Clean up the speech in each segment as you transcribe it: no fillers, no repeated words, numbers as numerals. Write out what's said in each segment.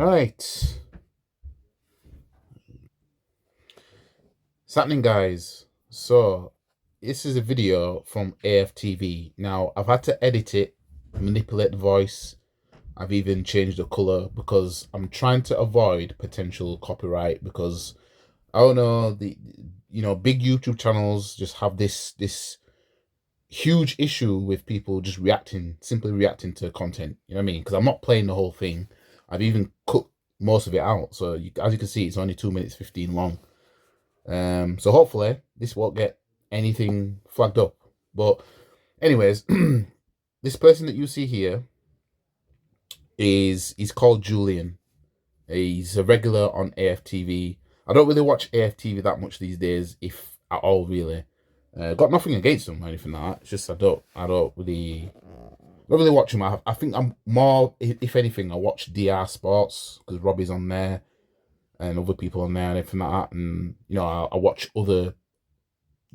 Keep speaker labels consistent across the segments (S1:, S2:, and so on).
S1: Right. What's happening, guys? So, this is a video from AFTV. Now, I've had to edit it, manipulate the voice. I've even changed the color because I'm trying to avoid potential copyright because I don't know, the big YouTube channels just have this huge issue with people just simply reacting to content. You know what I mean? Because I'm not playing the whole thing. I've even cut most of it out. So as you can see, it's only 2 minutes 15 long. So hopefully this won't get anything flagged up. But anyways, this person that you see here he's called Julian. He's a regular on AFTV. I don't really watch AFTV that much these days, if at all, really. Got nothing against him or anything like that. It's just I don't really watch him. I think I'm more, if anything, I watch DR Sports because Robbie's on there and other people on there and everything like that. And I watch other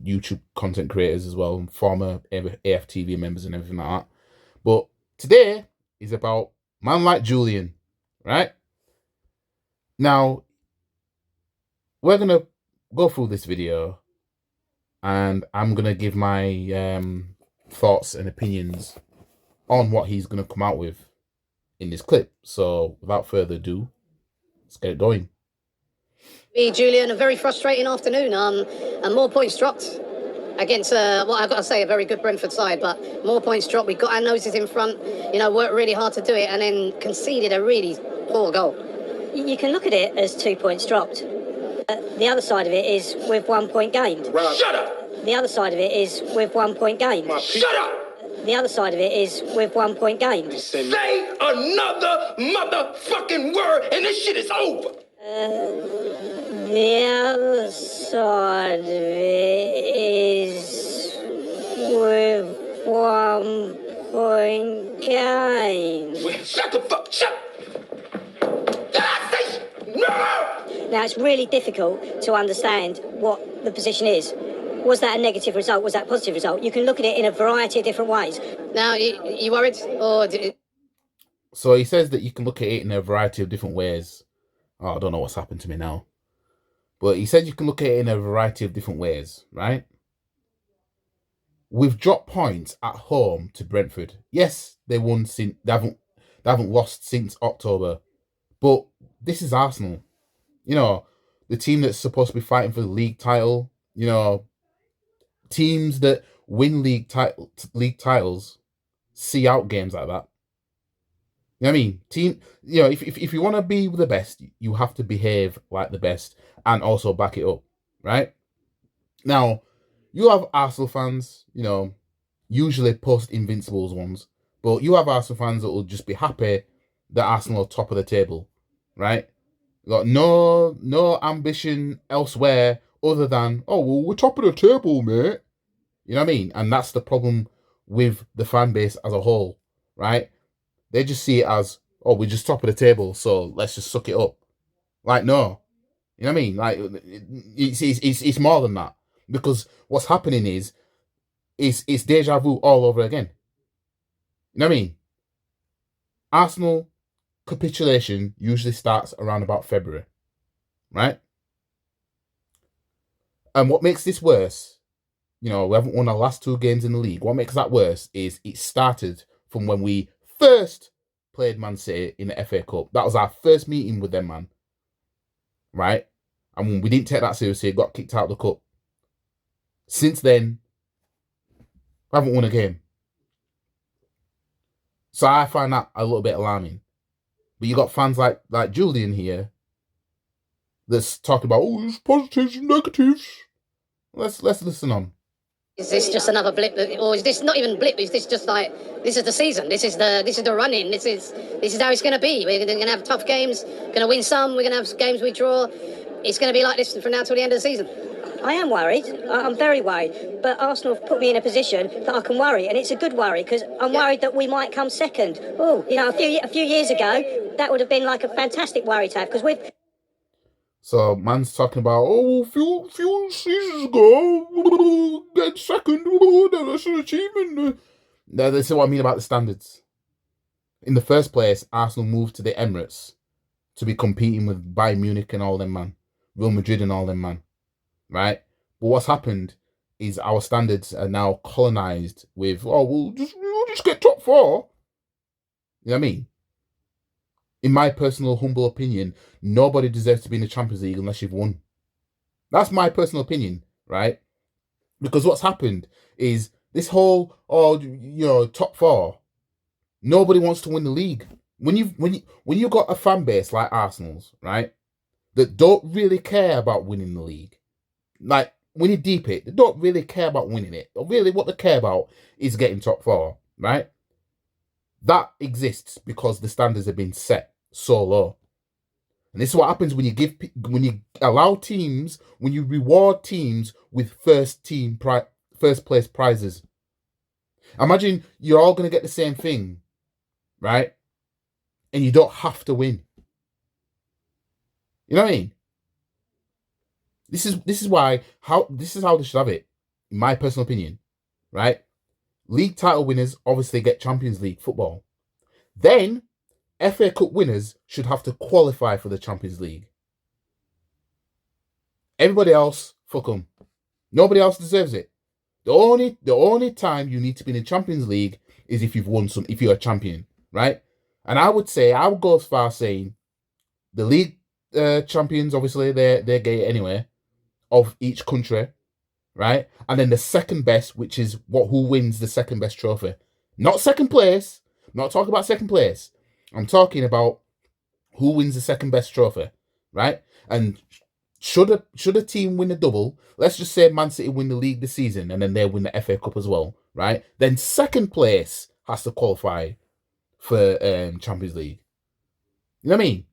S1: YouTube content creators as well, and former AFTV members and everything like that. But today is about man like Julian, right? Now we're gonna go through this video, and I'm gonna give my thoughts and opinions on what he's gonna come out with in this clip. So without further ado, let's get it going.
S2: Julian, a very frustrating afternoon. And more points dropped against what I've got to say, a very good Brentford side, but more points dropped. We got our noses in front, worked really hard to do it, and then conceded a really poor goal.
S3: You can look at it as 2 points dropped. The other side of it is with 1 point gained.
S4: Shut up!
S3: The other side of it is with 1 point gained.
S4: Shut up!
S3: The other side of it is with 1 point gained.
S4: Say another motherfucking word and this shit is over!
S3: The other side of it is with 1 point gained.
S4: Shut the fuck, shut! No!
S3: Now, it's really difficult to understand what the position is. Was that a negative result? Was that a positive result? You can look at it in a variety of different ways.
S2: Now, you worried? Or
S1: So he says that you can look at it in a variety of different ways. Oh, I don't know what's happened to me now. But he said you can look at it in a variety of different ways, right? We've dropped points at home to Brentford. Yes, they won since they haven't lost since October. But this is Arsenal. The team that's supposed to be fighting for the league title. Teams that win league titles see out games like that. You know what I mean? If you want to be the best, you have to behave like the best and also back it up, right? Now, you have Arsenal fans, usually post-Invincibles ones, but you have Arsenal fans that will just be happy that Arsenal are top of the table, right? Got no ambition elsewhere other than, oh, well, we're top of the table, mate. You know what I mean? And that's the problem with the fan base as a whole, right? They just see it as, oh, we're just top of the table, so let's just suck it up. Like, no. You know what I mean? Like, it's more than that. Because what's happening is, it's deja vu all over again. You know what I mean? Arsenal capitulation usually starts around about February, right? And what makes this worse, we haven't won our last 2 games in the league. What makes that worse is it started from when we first played Man City in the FA Cup. That was our first meeting with them, man. Right? And we didn't take that seriously, got kicked out of the cup. Since then, we haven't won a game. So I find that a little bit alarming. But you got fans like Julian here that's talking about, oh, there's positives and negatives. Let's listen on.
S2: is this just another blip? Or is this not even blip? Is this just like, this is the season? This is the run-in. This is how it's going to be. We're going to have tough games. Going to win some. We're going to have games we draw. It's going to be like this from now till the end of the season.
S3: I am worried. I'm very worried. But Arsenal have put me in a position that I can worry, and it's a good worry because I'm worried that we might come second. Oh, a few years ago, that would have been like a fantastic worry to have because we've.
S1: So man's talking about, oh, few seasons ago, get second, that's an achievement. Now, this is what I mean about the standards. In the first place, Arsenal moved to the Emirates to be competing with Bayern Munich and all them, man. Real Madrid and all them, man. Right? But what's happened is our standards are now colonized with, we'll just get top 4. You know what I mean? In my personal humble opinion, nobody deserves to be in the Champions League unless you've won. That's my personal opinion, right? Because what's happened is this whole, top 4. Nobody wants to win the league. When you got a fan base like Arsenal's, right, that don't really care about winning the league, like when you deep it, they don't really care about winning it. Really, what they care about is getting top 4, right? That exists because the standards have been set so low. And this is what happens when you allow teams, when you reward teams with first place prizes. Imagine you're all going to get the same thing, right? And you don't have to win. You know what I mean? This is how they should have it, in my personal opinion, right? League title winners obviously get Champions League football. Then FA Cup winners should have to qualify for the Champions League. Everybody else, fuck them. Nobody else deserves it. The only time you need to be in the Champions League is if you've won if you're a champion, right? And I would go as far as saying the league champions, obviously they're gay anyway, of each country, right? And then the second best, which is who wins the second best trophy. Not second place. I'm not talking about second place. I'm talking about who wins the second best trophy, right? And should a team win a double, let's just say Man City win the league this season and then they win the FA Cup as well, right? Then second place has to qualify for Champions League. You know what I mean?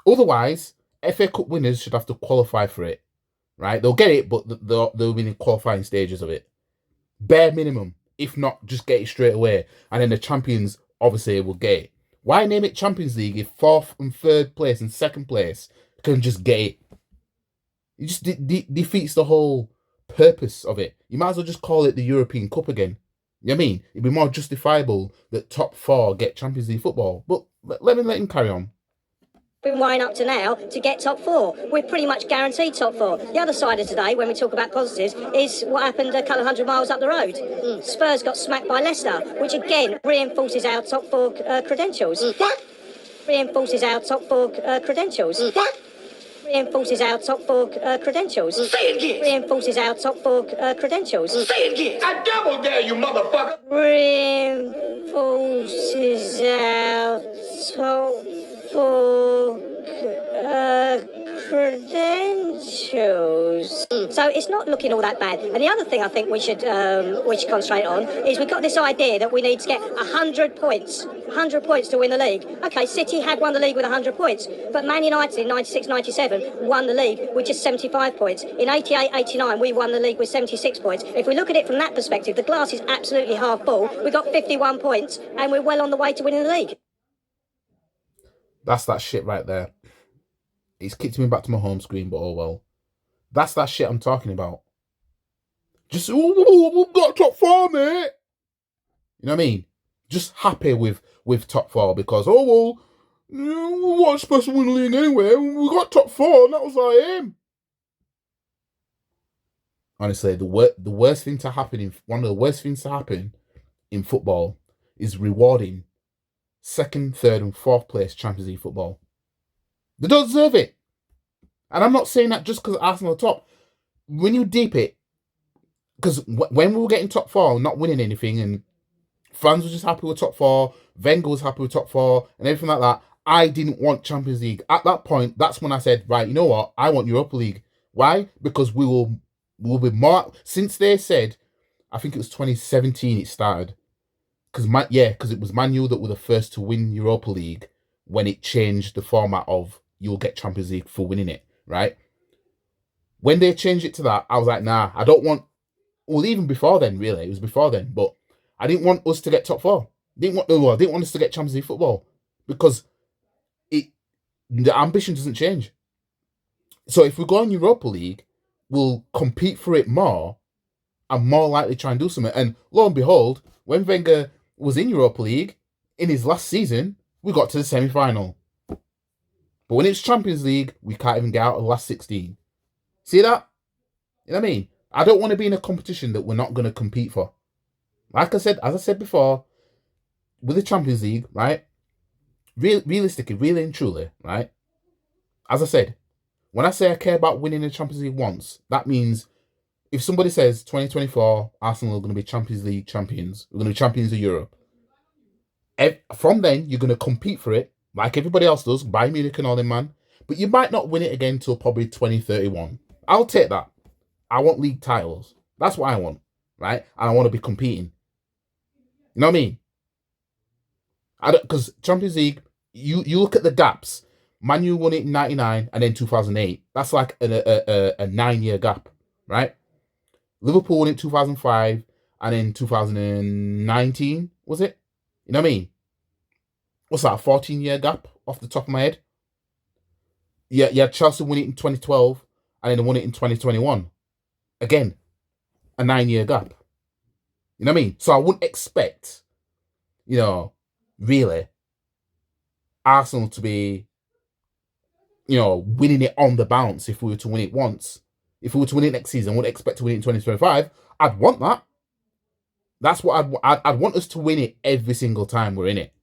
S1: Otherwise, FA Cup winners should have to qualify for it, right? They'll get it, but they'll be in qualifying stages of it. Bare minimum. If not, just get it straight away. And then the champions, obviously, will get it. Why name it Champions League if 4th and 3rd place and 2nd place can just get it? It just defeats the whole purpose of it. You might as well just call it the European Cup again. You know what I mean? It'd be more justifiable that top 4 get Champions League football. But let him carry on.
S3: Been wiring up to now to get top 4. We're pretty much guaranteed top 4. The other side of today, when we talk about positives, is what happened a couple of hundred miles up the road. Spurs got smacked by Leicester, which again reinforces our top 4 credentials.
S4: What?
S3: Reinforces our top 4 credentials.
S4: What?
S3: Reinforces our top 4 credentials.
S4: Say it again.
S3: Reinforces our top 4 credentials.
S4: Say it again. I double dare you, motherfucker.
S3: Reinforces our top 4 credentials. So it's not looking all that bad. And the other thing I think we should concentrate on is we've got this idea that we need to get 100 points. 100 points to win the league. Okay, City had won the league with 100 points, but Man United in 96-97 won the league with just 75 points. In 88-89 we won the league with 76 points. If we look at it from that perspective, the glass is absolutely half full. We got 51 points and we're well on the way to winning the league.
S1: That's that shit right there. It's kicked me back to my home screen, but oh well. That's that shit I'm talking about. Just, we've got top 4, mate. You know what I mean? Just happy with top 4 because, we weren't supposed to win the league anyway. We got top 4 and that was our aim. Honestly, one of the worst things to happen in football is rewarding 2nd, 3rd and 4th place Champions League football. They don't deserve it. And I'm not saying that just because Arsenal are top. When you deep it, because when we were getting top 4, not winning anything, and fans were just happy with top 4, Wenger was happy with top 4, and everything like that, I didn't want Champions League. At that point, that's when I said, right, you know what? I want Europa League. Why? Because we will be more... Since they said, I think it was 2017 it started, because it was Man U that were the first to win Europa League when it changed the format of you'll get Champions League for winning it, right? When they changed it to that, I was like, nah, I don't want... Well, even before then, really. It was before then, but I didn't want us to get top 4. I didn't want us to get Champions League football because the ambition doesn't change. So if we go in Europa League, we'll compete for it more and more likely try and do something. And lo and behold, when Wenger was in Europa League, in his last season, we got to the semi-final. But when it's Champions League, we can't even get out of the last 16. See that? You know what I mean? I don't want to be in a competition that we're not going to compete for. Like I said, as I said before, with the Champions League, right? Realistically, really and truly, right? As I said, when I say I care about winning the Champions League once, that means if somebody says 2024, Arsenal are going to be Champions League champions, we're going to be champions of Europe, from then, you're going to compete for it, like everybody else does, Bayern Munich and all them, man. But you might not win it again till probably 2031. I'll take that. I want league titles. That's what I want, right? And I want to be competing. You know what I mean? Because Champions League, you look at the gaps. Man U won it in 99 and then 2008. That's like a 9-year gap, right? Liverpool won it 2005 and then 2019, was it? You know what I mean? What's that, a 14-year gap off the top of my head? Yeah, Chelsea won it in 2012 and then they won it in 2021. Again, a 9-year gap. You know what I mean? So I wouldn't expect, really, Arsenal to be, winning it on the bounce if we were to win it once. If we were to win it next season, I wouldn't expect to win it in 2025. I'd want that. That's what I'd want us to win it every single time we're in it.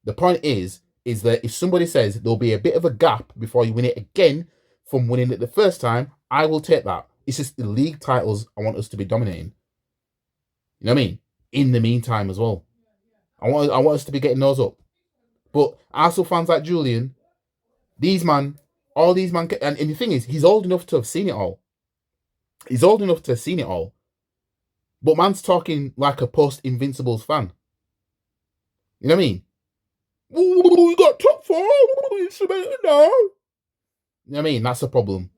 S1: The point is that if somebody says there'll be a bit of a gap before you win it again from winning it the first time, I will take that. It's just the league titles I want us to be dominating. You know what I mean? In the meantime as well. I want us to be getting those up. But Arsenal fans like Julian, all these man, and the thing is, he's old enough to have seen it all. He's old enough to have seen it all. But man's talking like a post-Invincibles fan. You know what I mean? We got top 4. It's better now. You know what I mean? That's the problem.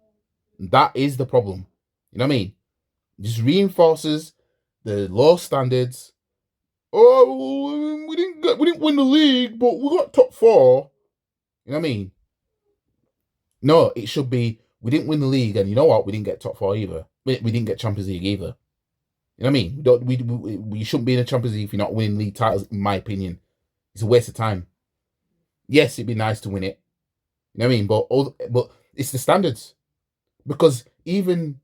S1: That is the problem. You know what I mean? Just reinforces the low standards. Oh, we didn't win the league, but we got top 4. You know what I mean? No, it should be we didn't win the league, and you know what? We didn't get top 4 either. We didn't get Champions League either. You know what I mean? We shouldn't be in the Champions League if you're not winning league titles, in my opinion. It's a waste of time. Yes, it'd be nice to win it. You know what I mean? But it's the standards. Because even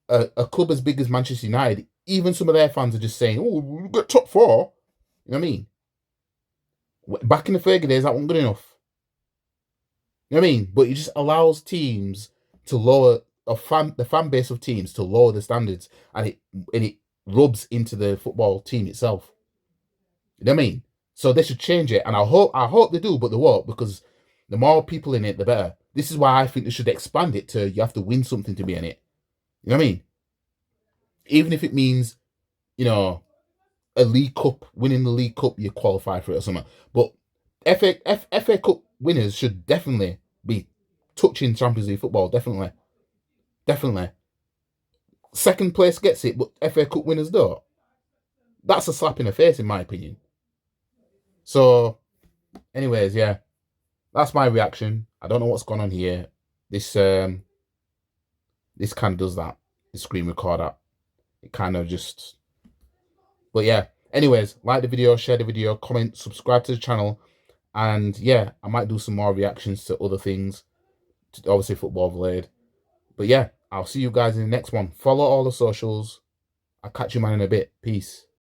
S1: a club as big as Manchester United, even some of their fans are just saying, oh, we got top 4. You know what I mean? Back in the Fergie days, that wasn't good enough. You know what I mean? But it just allows teams to lower the fan base of teams to lower the standards, and it rubs into the football team itself. You know what I mean? So they should change it, and I hope they do, but they won't, because the more people in it, the better. This is why I think they should expand it to you have to win something to be in it. You know what I mean? Even if it means, a League Cup, winning the League Cup, you qualify for it or something. But FA Cup winners should definitely be touching Champions League football, definitely. Definitely. Second place gets it, but FA Cup winners don't. That's a slap in the face, in my opinion. So, anyways, yeah. That's my reaction. I don't know what's going on here. This kind of does that. The screen recorder. It kind of just... But yeah. Anyways, like the video, share the video, comment, subscribe to the channel. And yeah, I might do some more reactions to other things. Obviously, football related. But yeah, I'll see you guys in the next one. Follow all the socials. I'll catch you man in a bit. Peace.